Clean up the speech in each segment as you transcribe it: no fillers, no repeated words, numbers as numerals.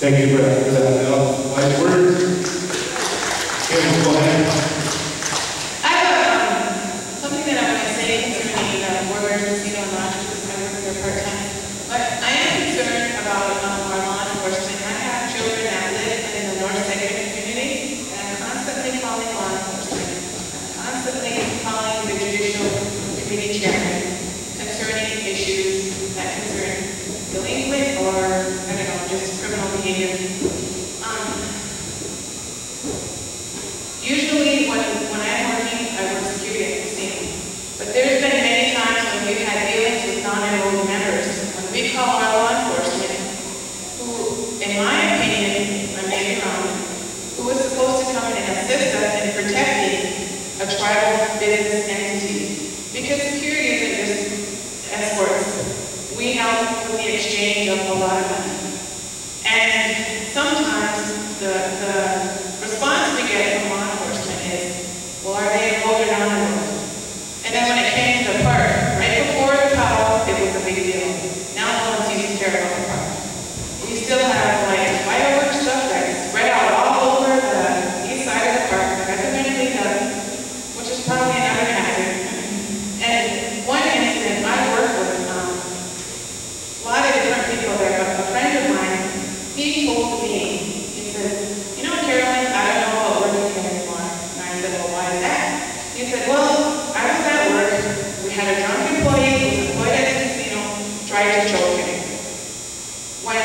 Thank you for that wise words. Okay, we'll go ahead. I have something that I want to say concerning board members casino and lodge, because I work there part-time. But I am concerned about our law enforcement. I have children that live in the North Segment community, and I'm constantly calling law enforcement. I'm constantly calling the judicial committee chairman concerning issues that concern delinquent or, I don't know, just criminal behavior. Usually when I'm working, I work security at the casino. But there's been many times when we've had dealings with non-enrolled members, when we call our law enforcement, who, in my opinion, I may be wrong, who is supposed to come in and assist us in protecting a tribal business entity. Because security isn't just escorts. We help with the exchange of a lot of money. And sometimes the response we get from law enforcement is, well, are they enrolled or not enrolled? And then when it came to the park, right before the powwow, it was a big deal. Now no one seems to care about the park. We still have like fireworks stuff that's spread out all over the east side of the park that hasn't been cleaned up, which is probably another hazard. And one incident, I worked with a lot of different people there, but a friend of mine, he told me, he says, you know, Carolyn, I don't know about working here anymore. And I said, well, why is that? He said, well, I was at work. We had a drunk employee who was employed at the casino, tried to choke him. When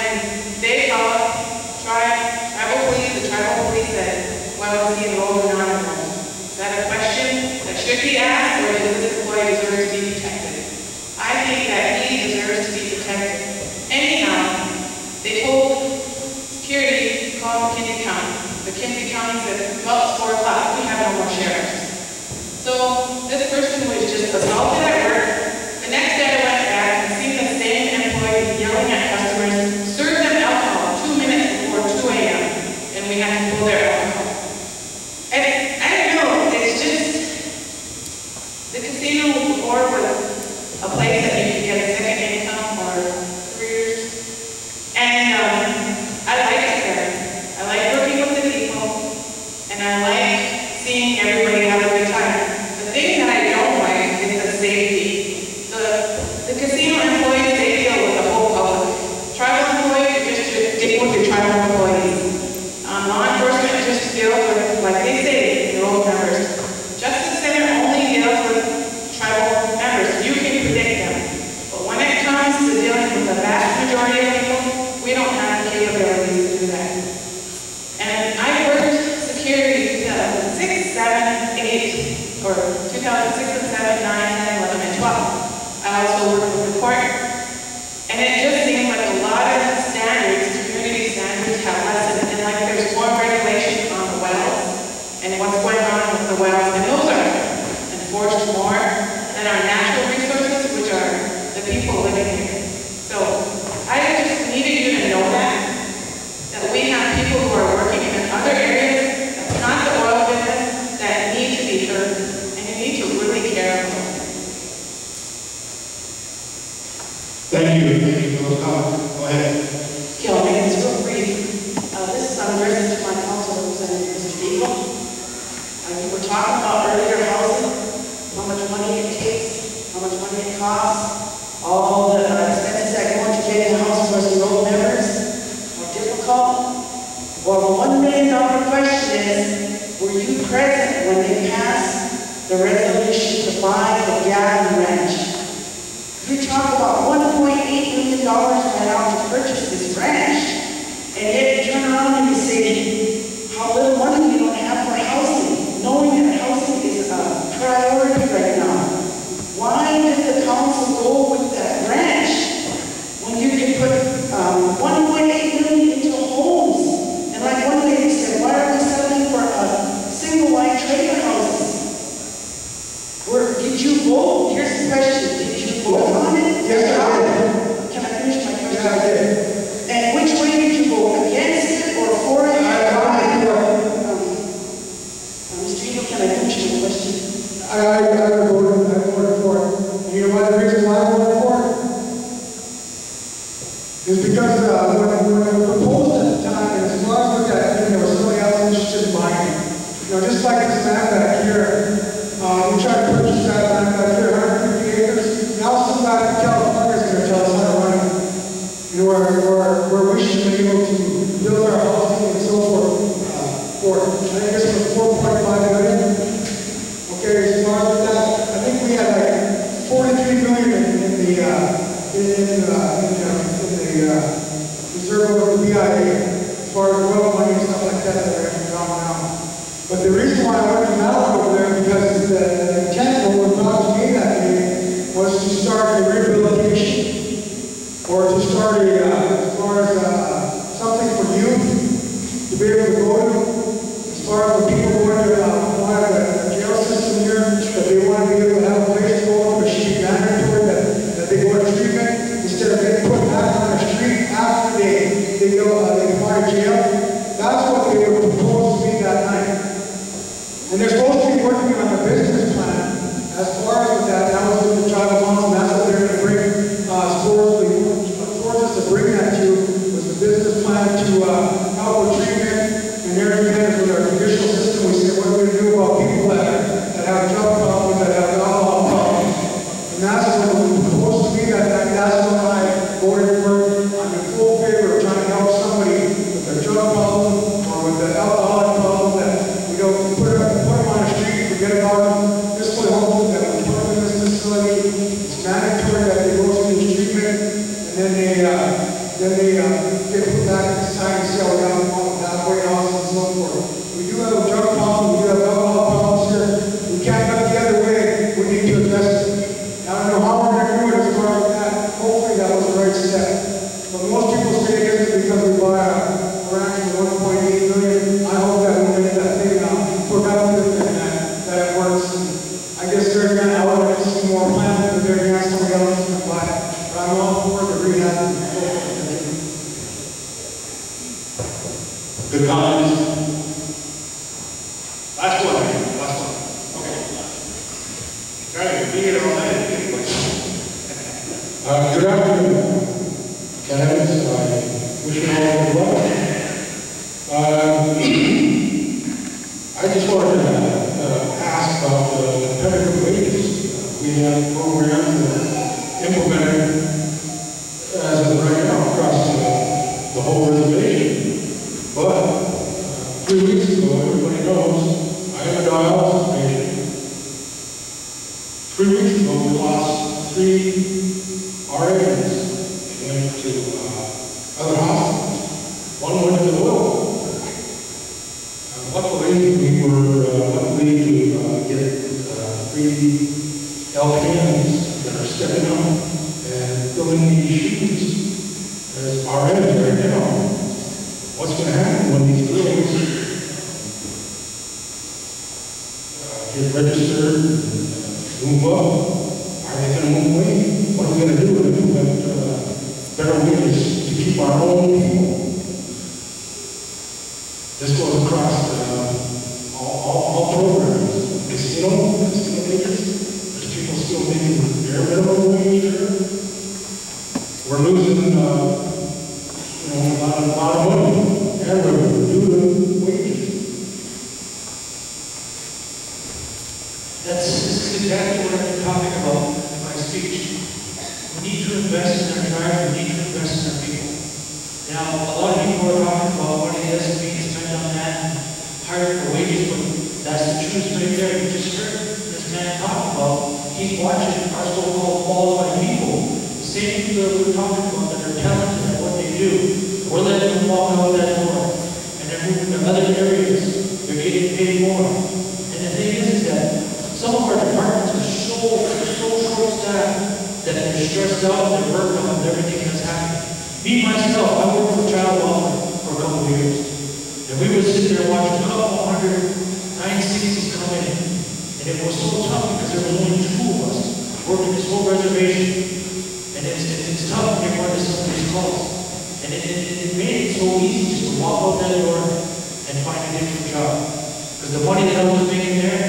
they called the tribal police said, well, is he enrolled or not enrolled? Is that a question that should be asked, or does this employee deserve to be protected? I think that he deserves to be protected. Anyhow, they told security to call McKinsey County. McKinsey County said, well, it's 4 o'clock, we have no more sheriffs. So this person was just assaulted at work. The next day I went back and seen the same employee yelling at customers, serve them alcohol 2 minutes before 2 a.m. and we had to pull their alcohol. And I don't know, it's just, the casino before was a place that you could get a second income or careers. And I like it there. I like working with the people, and I like seeing everybody have a good time. The thing that I don't like is the safety. The casino employees, they deal with the whole public. Tribal employees, you just deal with your tribal employees. Law enforcement just deals with, like they say, enrolled members. Justice Center only deals with tribal members. You can predict them. But when it comes to dealing with the vast majority of people, we don't have the capabilities to do that. And I worked security 2006, 7, 8, or 2006 and 7, 9, 10, 11, and 12. I also worked with the court. And it just seemed like a lot of standards, community standards, have lessened. And like there's more regulation on the wells and what's going on with the wells. And those are enforced more than our natural resources, which are the people living here. So I just needed you to know that we have people who are working in other areas that's not the oil business that need to be heard, and you need to really care about them. Thank you. Go ahead. Yeah, I'll make this real brief. This is addressed to my council representative, Mr. Beagle. You were talking about earlier housing, how much money it takes, how much money it costs, all the expenses that go into getting a house for enrolled members are difficult. Well, the $1 million question is, were you present when they passed the resolution to buy the Gavin Ranch? You talk about $1.8 million went out to purchase this ranch, and yet you turn around and you say how little money you don't have for housing, knowing that housing is a priority right now. Why did the council go with that ranch when you could put $1.8 million into homes? And like one lady said, why are we settling for single-wide trailer houses? Did you vote? Here's the question. Did you vote on it? Yes, I did. Can I finish my question? Yeah, I did. And which way did you vote? Against it or for it? Mr. Eagle, can I finish my question? I voted for it. And you know why the reason why I voted for it? Is because when it was proposed at the time, just like this land back here, we tried to purchase that land back here, 150 acres. Now some guy from California is going to tell us how to run it. Where we should be able to build our housing and so forth. I think it's for $4.5 million. Okay, as far as that, I think we had like 43 million in the reserve of the BIA, as far as oil money and stuff like that are going to come now. But the reason why I went to Malibu over there, because the intent when we talked to me that day was to start a rehabilitation, or to start as far as something for youth to be able to go to, as far as the people going to the jail system here, that they want to be able to have a place to go to, it should be mandatory that they go to treatment instead of getting put back on the street after they come out of jail. That's what they were proposed to me that night. And they're supposed to be working on the business plan as far as with that. That was with the tribal council, and that's what they're going to bring towards us to bring that to, was the business plan to help with treatment and everything with our judicial system. We said, what are we going to do about people that have drug problems, that have alcohol problems? And that's what was proposed to me that night. That's what I voted for. I'm in full favor of trying to help somebody with their drug problem or with the alcoholic problem, that we don't put them on the street, forget about them. This way, hopefully, that we put them in this facility. It's mandatory that they go through this treatment, and then they get put back in society, so we have halfway houses and so forth. We do have a drug problem, we do have alcohol problems here. We can't look the other way. We need to address it. I don't know how we're going to do it as far as that. Hopefully that was the right step. But most people say it isn't because we buy a ranch for $1.8 million. I hope that we make that thing productive and that it works. And I guess they're going to allow us to see more plans, but they're going to have somebody else to buy it. But I'm all for the rehab and so forth. Good comments? Last one. Okay. Trying to be here all night. Good afternoon, candidates. I wish you all good luck. I just wanted to ask about the competitive wages. We have programs that are implemented as of right now across the whole reservation. But 3 weeks ago, everybody knows, I am a dialysis patient. 3 weeks ago, we lost 3 RNs. They went to other hospitals. One went to the oil. Luckily, we were lucky to get 3 LPNs that are stepping up and filling these shoes as RNs right now. What's going to happen when these girls get registered and move up? Are they going to move away? What are we going to do to implement better ways to keep our own people? This goes across all programs. Casino makers, there's people still making bare minimum wage here. We're losing a lot of money, and we're due wages. This is exactly what I've been talking about in my speech. We need to invest in our tribe, we need to invest in our people. Now, a lot of people are talking about money that's being spent on that, higher for wages, but that's the truth right there. You just heard this man talk about, he's watching our so-called qualified people, the same people that we're talking about that are talented at what they do. We're letting them walk out that door, and they're moving to other areas. They're getting paid more. And the thing is that some of our departments are so short-staffed that they're stressed out, they're burnt out with everything that's happening. Me, myself, I worked for child welfare for a couple of years. And we would sit there watching a couple hundred 960s come in. And it was so tough because there was only 2 of us working this whole reservation. And it's tough when you're going to some of these calls. And it made it so easy just to walk out that door and find a different job. Because the money that I was making there,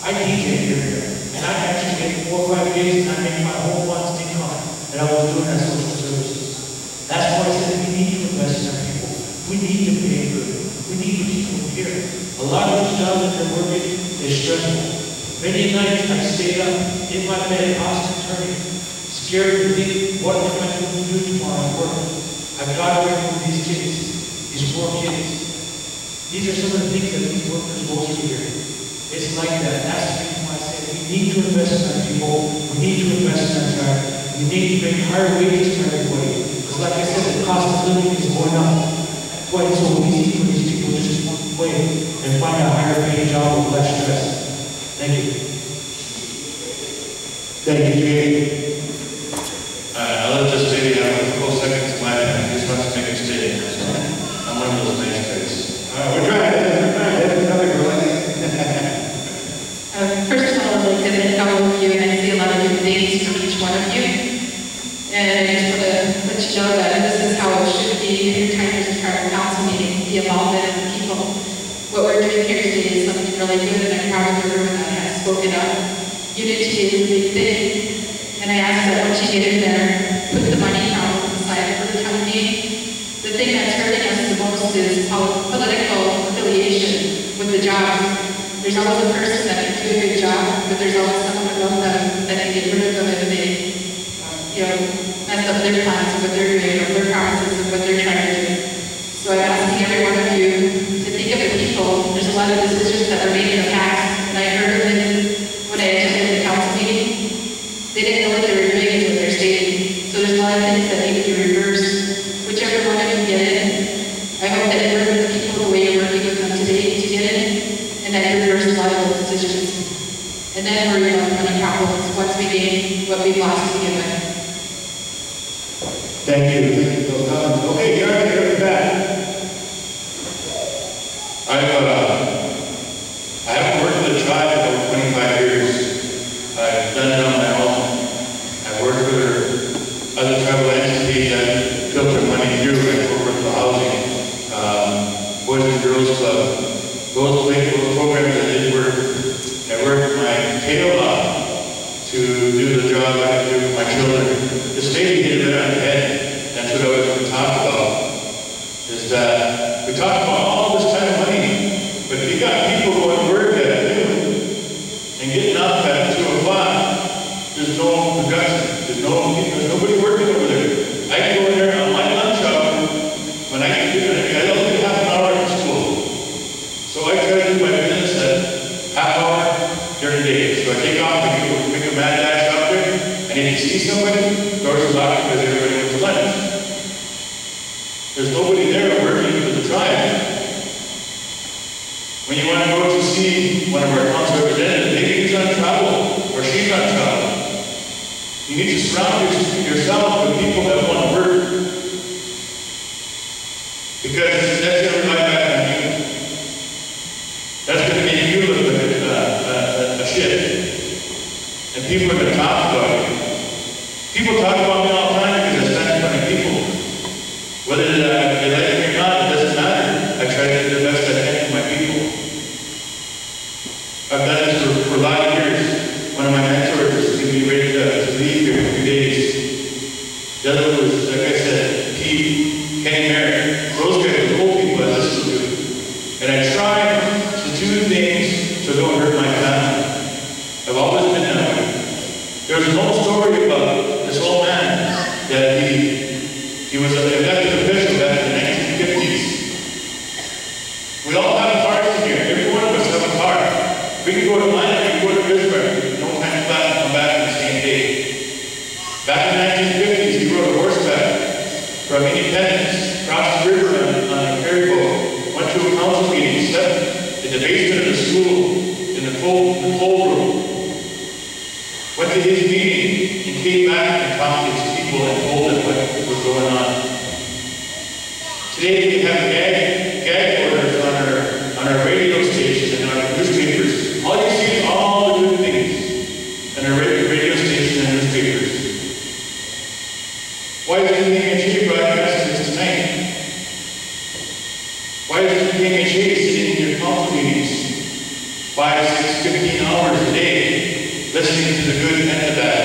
I DJ here and there. And I actually get 4 or 5 days and I make my whole month's income that I was doing as social services. That's why I said we need to invest in our people. We need to pay good. We We need people here. A lot of those jobs that they're working is stressful. Many nights I stayed up in my bed, constant turning, scared to think, what am I going to do tomorrow at work? I've got to work with these kids, these poor kids. These are some of the things that these workers go through here. It's like that. That's the reason why I say we need to invest in our people. We need to invest in our tribe. We need to make higher wages for everybody. Because like I said, the cost of living is going up. That's why it's so easy for these people just to move away and find a higher paying job with less stress. Thank you. Thank you, Jay. I'll let this lady have a couple seconds left. I just want to make a statement. So I'm one of those nice guys. We're trying. Another girl. First of all, I'd like to thank all of you, and I see a lot of good things from each one of you. And I just want to let you know that this is how it should be every time there's a tribal council meeting, the involvement of the people. What we're doing here today is something really good, and I'm proud of everyone that has spoken up. Unity is a big thing, and I ask that once you get in there, put the money out aside for the town meeting. The thing that's hurting us the most is political affiliation with the jobs. There's always a person that can do a good job, but there's always someone above them that can get rid of them if they, mess up their plans of what they're doing, or their promises of what they're trying to do. So I'm asking every one of you to think of the people. There's a lot of decisions that were made in the past, and I heard of it when I attended the council meeting. They didn't know what they were doing is what they're stating. So there's a lot of things that need to be reversed. Whichever one of you get in, I hope that you work with the people the way you're working with them today to get in, and that you reverse a lot of those decisions. And then worry about money problems once we gain what we've lost to begin with. Thank you. Thank you for those comments. Okay, Gary, you're back. I haven't worked with a tribe for over 25 years. I've done it on my own. I've worked with other tribal entities that filter money through. I've worked with the housing, Boys and Girls Club. Those programs that did work. I worked my tail off to do the job I have to do with my children. This lady hit it right on the head. That's what I was going to talk about. Is that we talk about all this kind of money, but if you got people going to work at noon and getting up at 2 o'clock, there's no production. There's nobody working over there. I can go in there on my lunch hour when I don't get half an hour at school. So I try to do my business at half hour during the day. So I take off and make a mad dash out there, and if you see somebody, doors are locked because everybody went to lunch. There's nobody there working with the tribe. When you want to go to see one of our council representatives, maybe he's on travel or she's on travel. You need to surround yourself with people that want to work. Because that's going to rely back on you. That's going to make you look like a shit. And people are going to talk about you. People talk about me all the time because I stand in front of people. Whether they like me or not, it doesn't matter. I try to do the best I can for my people. I've done this for a lot of years. One of my mentors is going to be ready to leave here in a few days. The other one was, like I said, Pete, Kenny Merrick. Those guys are old people I listen to. And I try to do things so don't hurt my family. I've always been that way. There was an old story about this old man that he was an elected official back in the 1950s. We all have cars in here. Every one of us have a car. We can go to Lyon, we can go to Pittsburgh. No time flat and come back on the same day. Back in the 1950s, he rode a horseback from Independence, crossed the river on a ferry boat, went to a council meeting, slept in the basement of the school, in the cold room. Went to his meeting and came back and talked to his people and told them what was going on. Today we have gag orders on our radio stations and our newspapers. All you see is all the good things on our radio stations and newspapers. Why is the KMHA broadcasting this tonight? Why is the KMHA sitting in your council meetings 5, 6, 15 hours a day, listening to the good and the bad?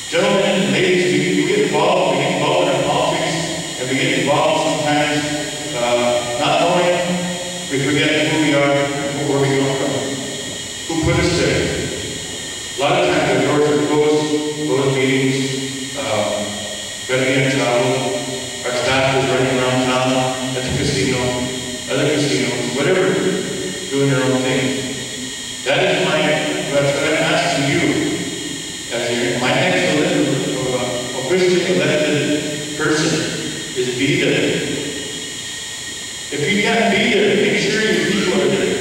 Gentlemen and ladies, we get involved in we get involved sometimes, not knowing, we forget who we are, and where we come from, who put us there. A lot of times our doors are closed, closed meetings, gotta be in travel, our staff is running around town, at the casino, other casinos, whatever, doing their own thing. That's what I'm asking you, as my next Christian elected person, is be there. If you can't be there, make sure your people are there.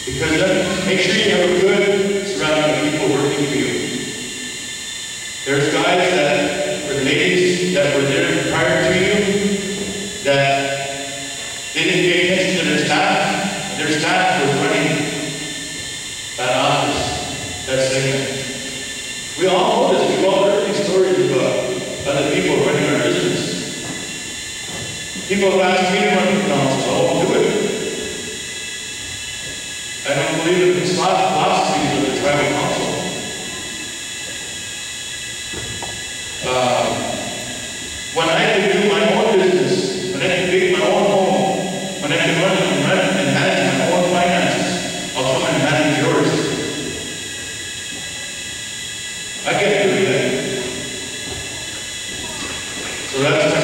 Because then, make sure you have a good surrounding of people working for you. There's guys that, or ladies that were there prior to you, that they didn't pay attention to their staff, and their staff was running that office, that segment. We all know this, we've all heard these stories about other people running our business. People have asked me to run for council, I won't do it. I don't believe in the philosophies of the tribal council. When I can do my own business, when I can make my own home, when I can run and manage my own finances, I'll come and manage yours. I can't do that. So that's